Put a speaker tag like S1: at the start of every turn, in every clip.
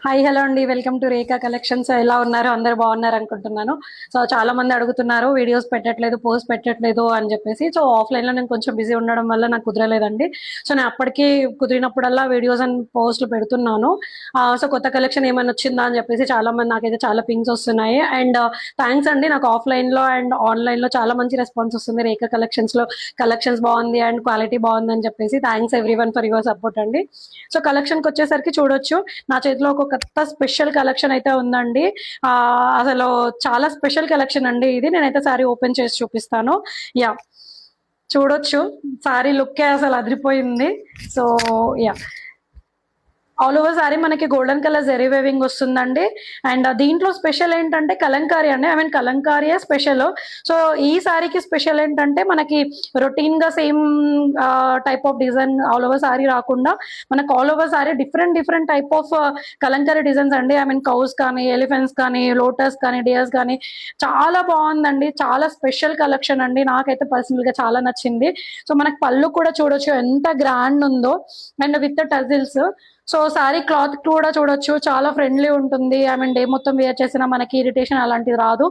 S1: Hi hello అండి, welcome to Rekha collections. ఎలా ఉన్నారు? అందరు బాగున్నారు అనుకుంటున్నాను. సో చాలా మంది అడుగుతున్నారు వీడియోస్ పెట్టట్లేదు, పోస్ట్ పెట్టట్లేదు అని చెప్పేసి. సో ఆఫ్లైన్ లో నేను కొంచెం బిజీ ఉండడం వల్ల నాకు కుదరలేదండి. సో నేను అప్పటికి కుదిరినప్పుడల్లా వీడియోస్ అండ్ పోస్ట్లు పెడుతున్నాను. సో కొత్త కలెక్షన్ ఏమైనా వచ్చిందా అని చెప్పేసి చాలా మంది నాకైతే చాలా పింగ్స్ వస్తున్నాయి. అండ్ థ్యాంక్స్ అండి, నాకు ఆఫ్లైన్ లో అండ్ ఆన్లైన్ లో చాలా మంచి రెస్పాన్స్ వస్తుంది. రేఖా కలెక్షన్స్ లో కలెక్షన్స్ బాగుంది అండ్ క్వాలిటీ బాగుంది అని చెప్పేసి. Thanks every one for your support అండి. సో కలెక్షన్కి వచ్చేసరికి చూడొచ్చు, నా చేతిలో ఒక కొత్త స్పెషల్ కలెక్షన్ అయితే ఉందండి. ఆ అసలు చాలా స్పెషల్ కలెక్షన్ అండి ఇది. నేనైతే సారీ ఓపెన్ చేసి చూపిస్తాను. యా, చూడొచ్చు, సారీ లుక్కే అసలు అదిరిపోయింది. So yeah, all over sorry మనకి గోల్డెన్ కలర్ జెరీ వేవింగ్ వస్తుందండి. అండ్ దీంట్లో స్పెషల్ ఏంటంటే కలంకారీ అండి, ఐ మీన్ కలంకారీయే స్పెషల్. సో ఈ సారీకి స్పెషల్ ఏంటంటే మనకి రొటీన్ గా same type of design all over sorry రాకుండా మనకు all over sorry different different type of Kalamkari designs అండి. ఐ మీన్ కౌస్ కానీ, ఎలిఫెంట్స్ కానీ, లోటస్ కానీ, డియర్స్ కానీ, చాలా బాగుందండి. చాలా స్పెషల్ కలెక్షన్ అండి, నాకైతే పర్సనల్ గా చాలా నచ్చింది. సో మనకి పళ్ళు కూడా చూడొచ్చు ఎంత గ్రాండ్ ఉందో, and with tassels. So sari cloth కూడా చూడొచ్చు, చాలా ఫ్రెండ్లీ ఉంటుంది. ఐ మీన్ డే మొత్తం వేర్ చేసినా మనకి ఇరిటేషన్ అలాంటిది రాదు.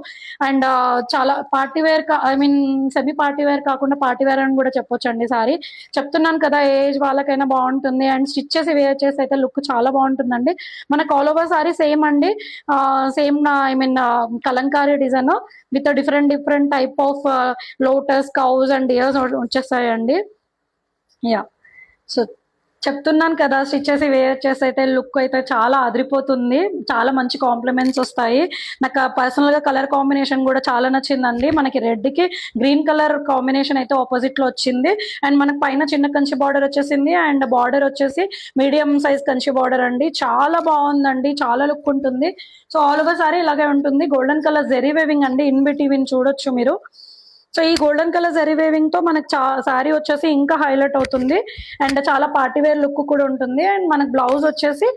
S1: అండ్ చాలా party wear, I mean semi party wear కాకుండా పార్టీ వేర్ అని కూడా చెప్పొచ్చు అండి. సారీ చెప్తున్నాను కదా, ఏజ్ వాళ్ళకైనా బాగుంటుంది. అండ్ స్టిచ్ చేసి వేర్ చేసి అయితే లుక్ చాలా బాగుంటుందండి. మనకు ఆల్ ఓవర్ సారీ సేమ్ అండి, same I mean Kalamkari design with different different type of lotus, cows and ears వచ్చేస్తాయండి. యా, సో చెప్తున్నాను కదా, స్టిచ్ చేసి వేర్ చేసి అయితే లుక్ అయితే చాలా అదిరిపోతుంది. చాలా మంచి కాంప్లిమెంట్స్ వస్తాయి. నాకు పర్సనల్ గా కలర్ కాంబినేషన్ కూడా చాలా నచ్చిందండి. మనకి రెడ్ కి గ్రీన్ కలర్ కాంబినేషన్ అయితే ఆపోజిట్ లో వచ్చింది. అండ్ మనకి పైన చిన్న కంచి బార్డర్ వచ్చేసింది. అండ్ బార్డర్ వచ్చేసి మీడియం సైజ్ కంచి బార్డర్ అండి. చాలా బాగుందండి, చాలా లుక్ ఉంటుంది. సో ఆల్ ఓవర్ సారీ ఇలాగే ఉంటుంది. గోల్డెన్ కలర్ జెరీ వేవింగ్ అండి, ఇన్ బిట్వీన్ చూడొచ్చు మీరు. సో ఈ గోల్డెన్ కలర్ జరీ వేవింగ్ తో మనకు సారీ వచ్చేసి ఇంకా హైలైట్ అవుతుంది. అండ్ చాలా పార్టీ వేర్ లుక్ కూడా ఉంటుంది. అండ్ మనకు బ్లౌజ్ వచ్చేసి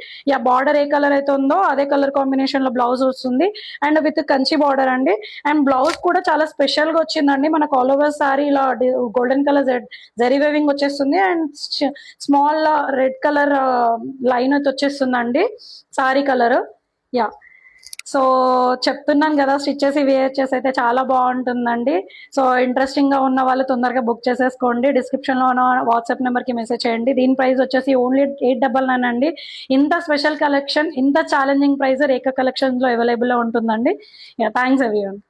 S1: బార్డర్ ఏ కలర్ అయితే ఉందో అదే కలర్ కాంబినేషన్ లో బ్లౌజ్ వస్తుంది. అండ్ విత్ కంచి బార్డర్ అండి. అండ్ బ్లౌజ్ కూడా చాలా స్పెషల్ గా వచ్చిందండి. మనకు ఆల్ ఓవర్ సారీ ఇలా గోల్డెన్ కలర్ జరీ వేవింగ్ వచ్చేస్తుంది. And small red colour line అయితే వచ్చేస్తుందండి సారీ కలర్. యా, సో చెప్తున్నాను కదా, స్టిచ్ చేసి వేర్ చేసి అయితే చాలా బాగుంటుందండి. సో ఇంట్రెస్టింగ్ గా ఉన్న వాళ్ళు తొందరగా బుక్ చేసేసుకోండి. డిస్క్రిప్షన్ లో ఉన్న వాట్సాప్ నెంబర్ కి మెసేజ్ చేయండి. దీని ప్రైస్ వచ్చేసి ఓన్లీ 899 అండి. ఇంత స్పెషల్ కలెక్షన్, ఇంత ఛాలెంజింగ్ ప్రైస్ రేఖా కలెక్షన్స్ లో అవైలబుల్ లో ఉంటుందండి. Thanks everyone.